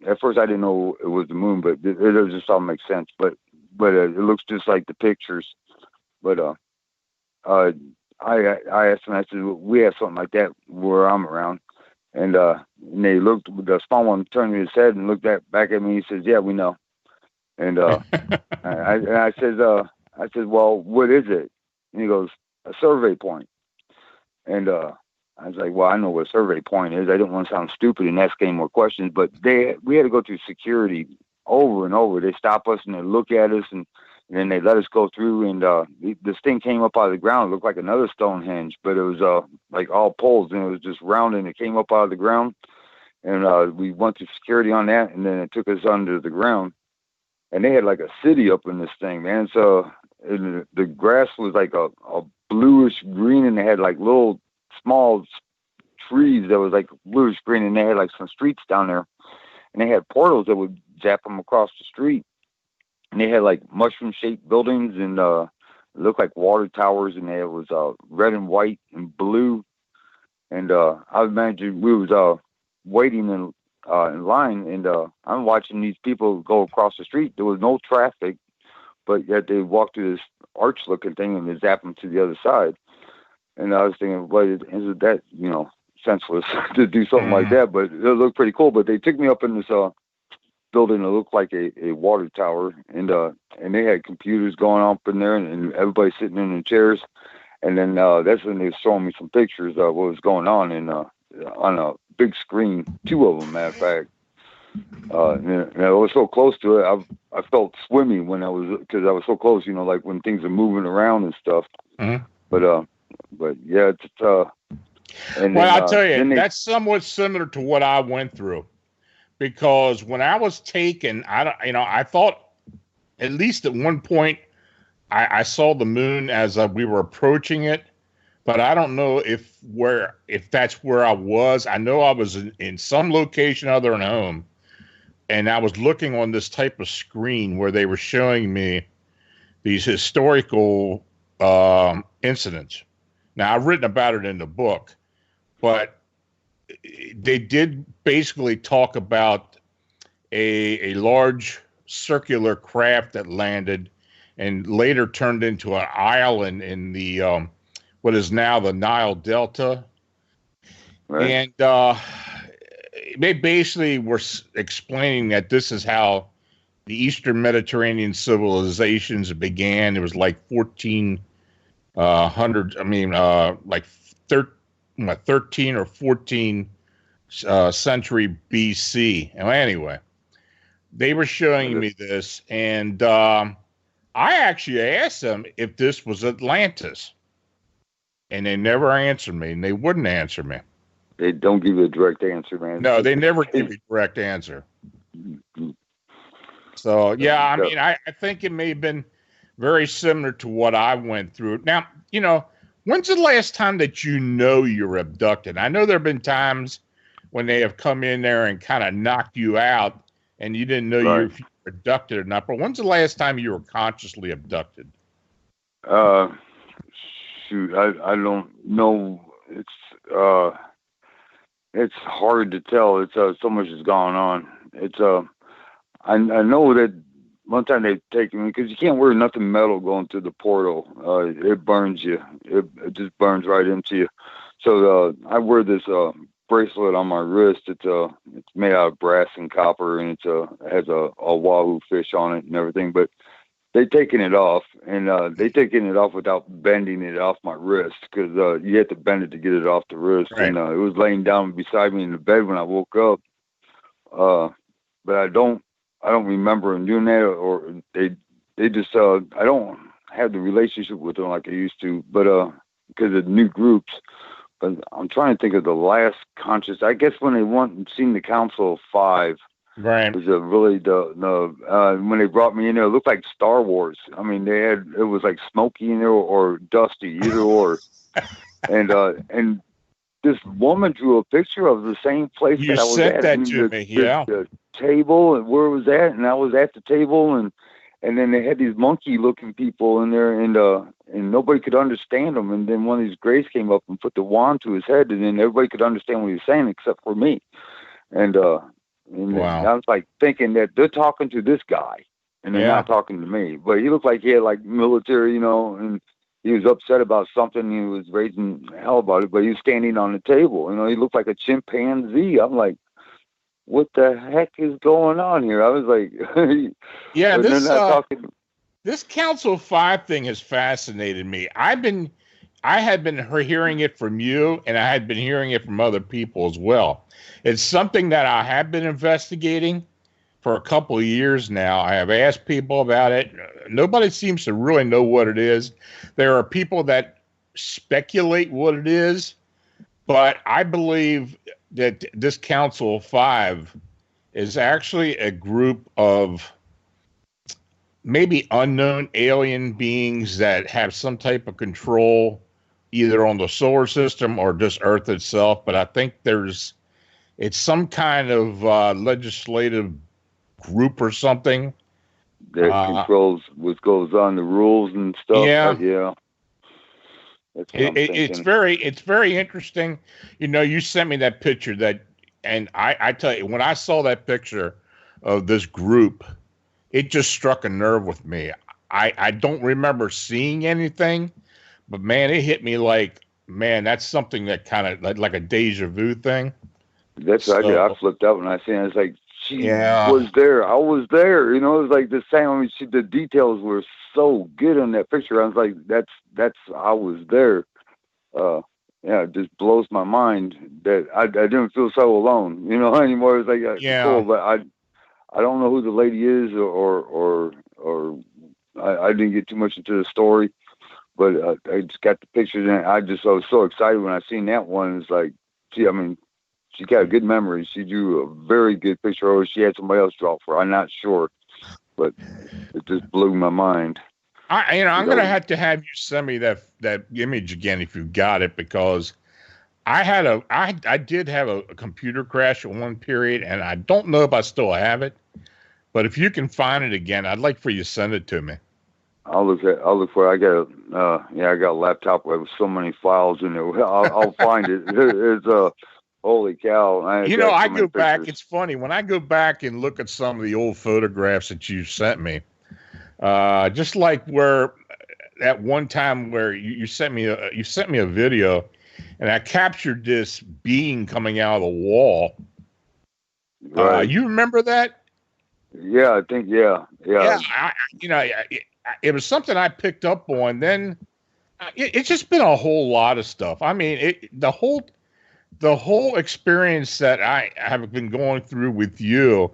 At first, I didn't know it was the moon, but it just all makes sense. But it looks just like the pictures. But I asked them. I said, we have something like that where I'm around, and they looked. The small one turned his head and looked back at me. He says, "Yeah, we know." And I said, "Well, what is it?" And he goes, "A survey point." And I was like, well, I know what a survey point is. I didn't want to sound stupid and ask any more questions, but we had to go through security over and over. They stop us and they look at us, and then they let us go through. And this thing came up out of the ground. It looked like another Stonehenge, but it was like all poles, and it was just round, and it came up out of the ground. And we went through security on that, and then it took us under the ground. And they had like a city up in this thing, man. So the grass was like a bluish green, and they had like little small trees that was like blue screen, and they had like some streets down there, and they had portals that would zap them across the street, and they had like mushroom shaped buildings, and it looked like water towers, and it was red and white and blue, and I imagine we was waiting in line, and I'm watching these people go across the street. There was no traffic, but yet they walked through this arch looking thing and they zap them to the other side. And I was thinking, well, isn't that, senseless to do something like that? But it looked pretty cool. But they took me up in this building that looked like a water tower, and they had computers going up in there, and everybody sitting in the chairs. And then that's when they were showing me some pictures of what was going on on a big screen, 2 of them, matter of fact. And I was so close to it, I felt swimmy because I was so close, like when things are moving around and stuff. But yeah, it's and well, I'll tell you, that's somewhat similar to what I went through, because when I was taken, I thought at least at one point I saw the moon as we were approaching it, but I don't know if that's where I was. I know I was in some location other than home, and I was looking on this type of screen where they were showing me these historical incidents. Now, I've written about it in the book, but they did basically talk about a large circular craft that landed and later turned into an island in the what is now the Nile Delta. Right. And they basically were explaining that this is how the Eastern Mediterranean civilizations began. It was like 1400. Like 13 or 14 century BC. And anyway, they were showing me this, and I actually asked them if this was Atlantis, and they never answered me, and they wouldn't answer me. They don't give you a direct answer, man. No, they never give you a direct answer. So, yeah, I think it may have been very similar to what I went through. Now, when's the last time that you're abducted? I know there have been times when they have come in there and kind of knocked you out and you didn't know you were abducted or not, but when's the last time you were consciously abducted? Shoot, I don't know. It's hard to tell. It's so much has gone on. It's I know that one time they've taken me, because you can't wear nothing metal going through the portal. It burns you. It just burns right into you. So I wear this bracelet on my wrist. It's made out of brass and copper, and it has a wahoo fish on it and everything. But they taken it off, and they taken it off without bending it off my wrist, because you had to bend it to get it off the wrist. Right. And it was laying down beside me in the bed when I woke up. But I don't remember them doing that, or they just I don't have the relationship with them like I used to, but because of new groups. But I'm trying to think of the last conscious. I guess when they seen the Council of Five. Right. It was really when they brought me in there, it looked like Star Wars. I mean, it was like smoky in there or dusty, either or. And this woman drew a picture of the same place that I was at. You sent that to me, yeah. The table and where it was at, and I was at the table, and then they had these monkey-looking people in there, and nobody could understand them. And then one of these grays came up and put the wand to his head, and then everybody could understand what he was saying except for me. And wow. I was like thinking that they're talking to this guy, and they're not talking to me. But he looked like he had like military, and he was upset about something. He was raising hell about it, but he was standing on the table. He looked like a chimpanzee. I'm like, what the heck is going on here? I was like, yeah, this Council of Five thing has fascinated me. I had been hearing it from you, and I had been hearing it from other people as well. It's something that I have been investigating for a couple of years now. I have asked people about it. Nobody seems to really know what it is. There are people that speculate what it is, but I believe that this Council of Five is actually a group of maybe unknown alien beings that have some type of control, either on the solar system or just Earth itself. But I think it's some kind of legislative group or something that controls what goes on, the rules and stuff. Yeah, yeah. That's what I'm it's very interesting. You sent me that picture and I tell you, when I saw that picture of this group, it just struck a nerve with me. I don't remember seeing anything, but man, it hit me like, man, that's something that kind of like a deja vu thing. That's what I did. I flipped out when I seen it. It's like, she was there. I was there. It was like the same. I mean, the details were so good in that picture. I was like, that's I was there. It just blows my mind that I didn't feel so alone, anymore. It's like, cool, but I don't know who the lady is or I didn't get too much into the story, but I just got the pictures and I was so excited when I seen that one. It's like, gee, I mean, she got a good memory. She drew a very good picture, or she had somebody else draw for her. I'm not sure, but it just blew my mind. I'm going to have you send me that image again if you've got it, because I did have a computer crash at one period, and I don't know if I still have it, but if you can find it again, I'd like for you to send it to me. I'll look for it. I got a laptop with so many files in there. I'll find it. It's holy cow. I go back. It's funny. When I go back and look at some of the old photographs that you sent me, just like where at one time where you sent me a video and I captured this being coming out of the wall. Right. You remember that? Yeah, I think, yeah. It was something I picked up on. Then it's just been a whole lot of stuff. I mean, the whole experience that I have been going through with you,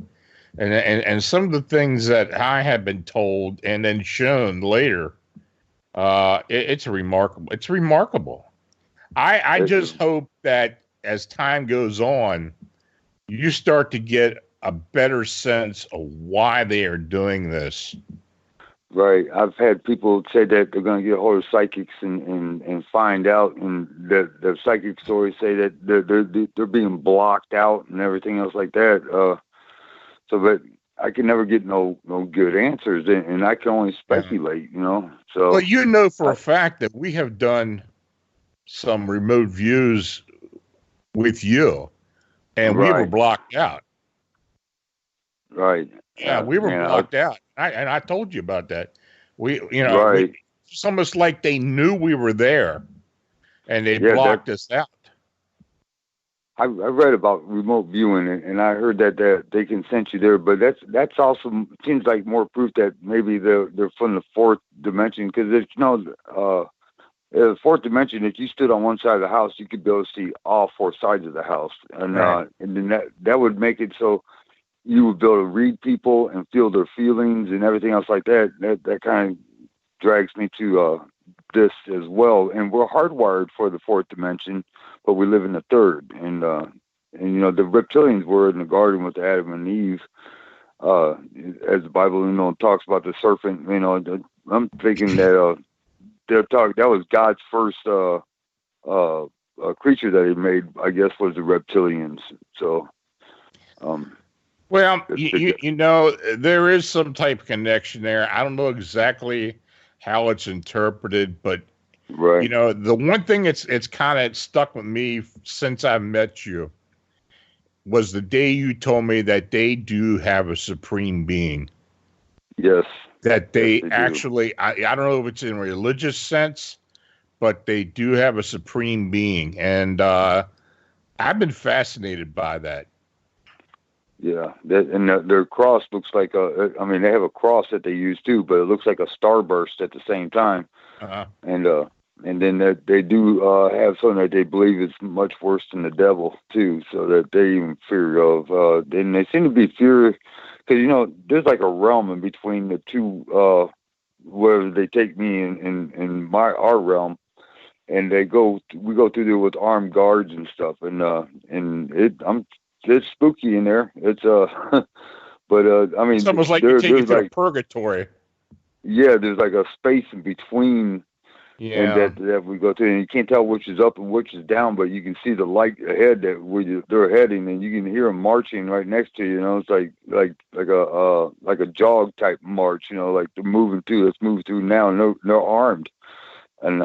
and some of the things that I have been told and then shown later, it's remarkable. It's remarkable. I just hope that as time goes on, you start to get a better sense of why they are doing this. Right. I've had people say that they're going to get a hold of psychics and find out, and the psychic stories say that they're being blocked out and everything else like that. But I can never get no good answers, and I can only speculate, So, well, for a fact that we have done some remote views with you, and we were blocked out. Right. Yeah, we were blocked out. I told you about that. It's almost like they knew we were there, and they blocked us out. I read about remote viewing, and I heard that they can sense you there, but that's also seems like more proof that maybe they're from the fourth dimension, because the fourth dimension, if you stood on one side of the house, you could be able to see all four sides of the house, and then that would make it so you would be able to read people and feel their feelings and everything else like that. That kind of drags me to this as well. And we're hardwired for the fourth dimension, but we live in the third. And the reptilians were in the garden with Adam and Eve, as the Bible, talks about the serpent. I'm thinking that that was God's first creature that he made, I guess, was the reptilians. So, well, there is some type of connection there. I don't know exactly how it's interpreted, but the one thing it's kind of stuck with me since I met you was the day you told me that they do have a supreme being. Yes. That they actually, I don't know if it's in a religious sense, but they do have a supreme being. And I've been fascinated by that. Yeah, their cross looks like they have a cross that they use too, but it looks like a starburst at the same time. Uh-huh. And then they do have something that they believe is much worse than the devil too, so that they even fear of. Then they seem to be fear, because there's like a realm in between the two, where they take me in our realm, and we go through there with armed guards and stuff, it's spooky in there. It's but it's almost like you're taking to a purgatory. Yeah, there's like a space in between And that we go through, and you can't tell which is up and which is down, but you can see the light ahead that where they're heading, and you can hear them marching right next to you. You know, it's like a jog type march. You know, like they're moving through. Let's move through now. And they're armed, and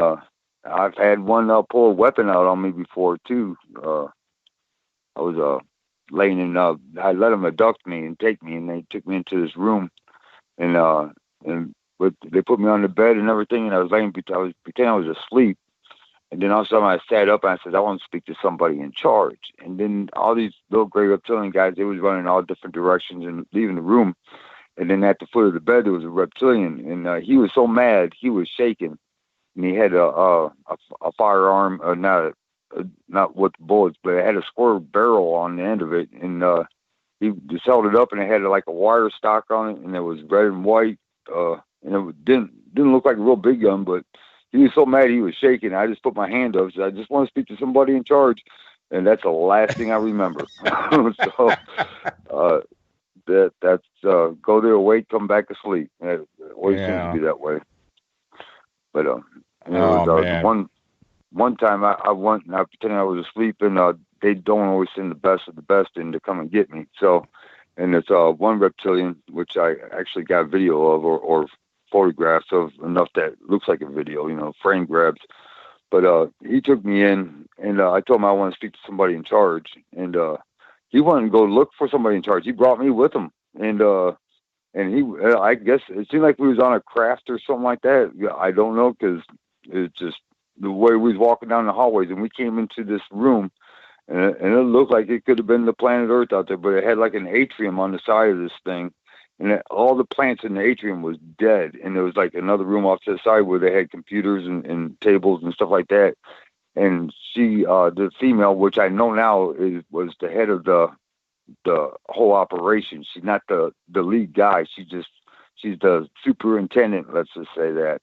I've had one pull a weapon out on me before too. I was laying in. I let them abduct me and take me, and they took me into this room, but they put me on the bed and everything, and I was pretending I was asleep. And then all of a sudden I sat up and I said, I want to speak to somebody in charge. And then all these little gray reptilian guys, they was running all different directions and leaving the room. And then at the foot of the bed, there was a reptilian, and he was so mad, he was shaking. And he had a firearm, not with bullets, but it had a square barrel on the end of it. And he just held it up, and it had like a wire stock on it, and it was red and white. And it didn't look like a real big gun, but he was so mad he was shaking. I just put my hand up. So I just want to speak to somebody in charge, and that's the last thing I remember. So that's go there, wait, come back asleep. It always seems to be that way. But it was one time I went and I pretended I was asleep, and they don't always send the best of the best in to come and get me. So, and it's one reptilian which I actually got video of or photographs of, enough that looks like a video, you know, frame grabs. But he took me in, and I told him I want to speak to somebody in charge, and he wanted to go look for somebody in charge. He brought me with him, and he, I guess it seemed like we was on a craft or something like that. I don't know, because it's just the way we was walking down the hallways, and we came into this room, and it looked like it could have been the planet Earth out there, but it had like an atrium on the side of this thing. And all the plants in the atrium was dead. And there was like another room off to the side where they had computers and tables and stuff like that. And she, the female, which I know now was the head of the whole operation. She's not the lead guy. She's the superintendent, let's just say that.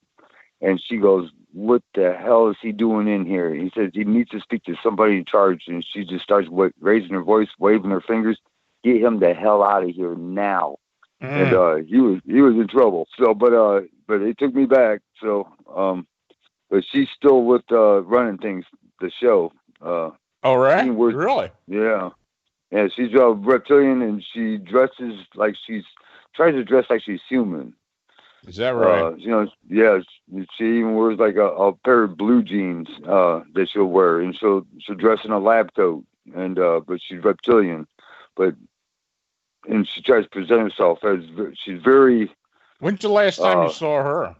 And she goes, what the hell is he doing in here? He says he needs to speak to somebody in charge. And she just starts raising her voice, waving her fingers. Get him the hell out of here now. And he was in trouble. So, but they took me back. So, but she's still with running things, the show. All right, really? Yeah, yeah. She's a reptilian, and she tries to dress like she's human. Is that right? You know, yeah. She even wears like a pair of blue jeans that she'll wear, and she'll dress in a lab coat. And but she's reptilian, and she tries to present herself as she's very. When's the last time you saw her?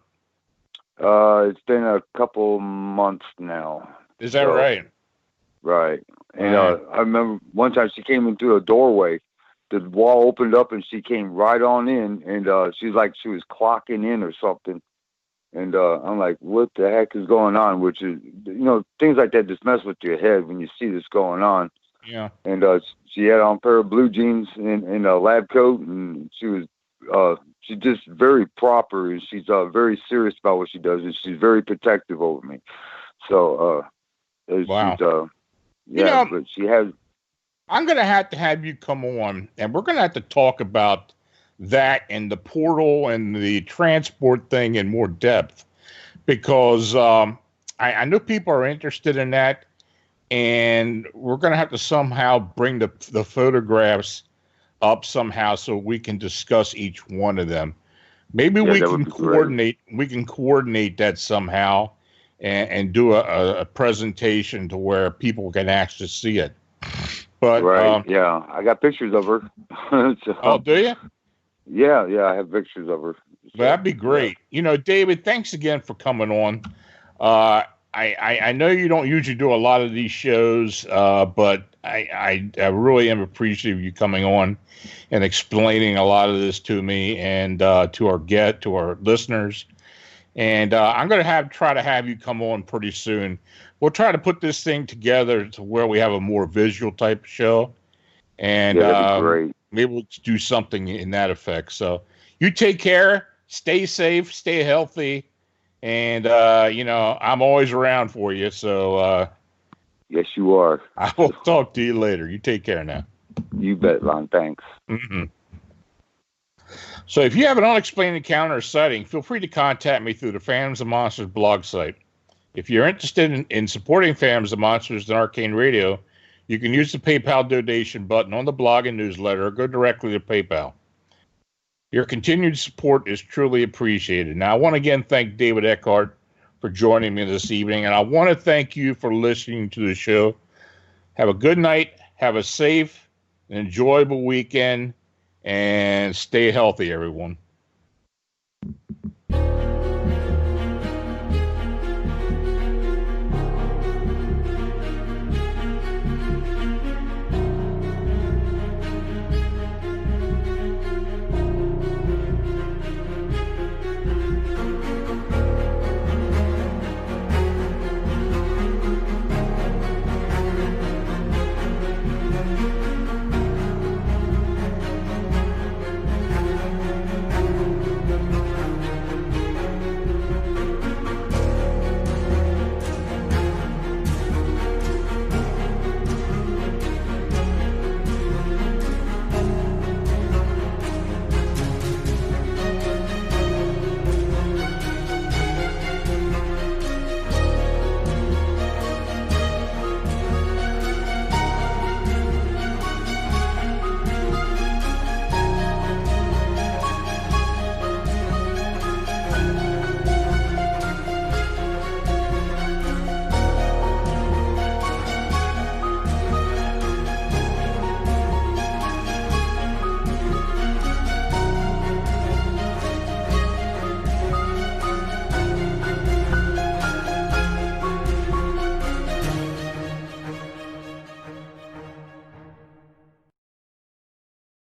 It's been a couple months now. Is that right? Right. And I remember one time she came into a doorway. The wall opened up, and she came right on in, and she's like she was clocking in or something. And I'm like, what the heck is going on? Which is, you know, things like that just mess with your head when you see this going on. Yeah. And she had on a pair of blue jeans and a lab coat, and she's just very proper, and she's very serious about what she does, and she's very protective over me. So, wow. Yeah, but she has. I'm going to have you come on, and we're going to have to talk about that and the portal and the transport thing in more depth, because I know people are interested in that. And we're going to have to somehow bring the photographs up somehow so we can discuss each one of them. Maybe we can coordinate. We can coordinate that somehow and do a presentation to where people can actually see it. But right, yeah, I got pictures of her. So, oh, do you? Yeah, I have pictures of her. So, that'd be great. Yeah. You know, David, thanks again for coming on. I know you don't usually do a lot of these shows, but I really am appreciative of you coming on and explaining a lot of this to me and to our listeners. And I'm going to try to have you come on pretty soon. We'll try to put this thing together to where we have a more visual type show. And that'd be great. Maybe we'll do something in that effect. So you take care, stay safe, stay healthy. And, you know, I'm always around for you. So, yes, you are. I will talk to you later. You take care now. You bet, Lon. Thanks. Mm-hmm. So if you have an unexplained encounter or sighting, feel free to contact me through the Phantoms and Monsters blog site. If you're interested in supporting Fams of Monsters and Arcane Radio, you can use the PayPal donation button on the blog and newsletter or go directly to PayPal. Your continued support is truly appreciated. Now, I want to again thank David Eckhart for joining me this evening, and I want to thank you for listening to the show. Have a good night, have a safe and enjoyable weekend, and stay healthy, everyone.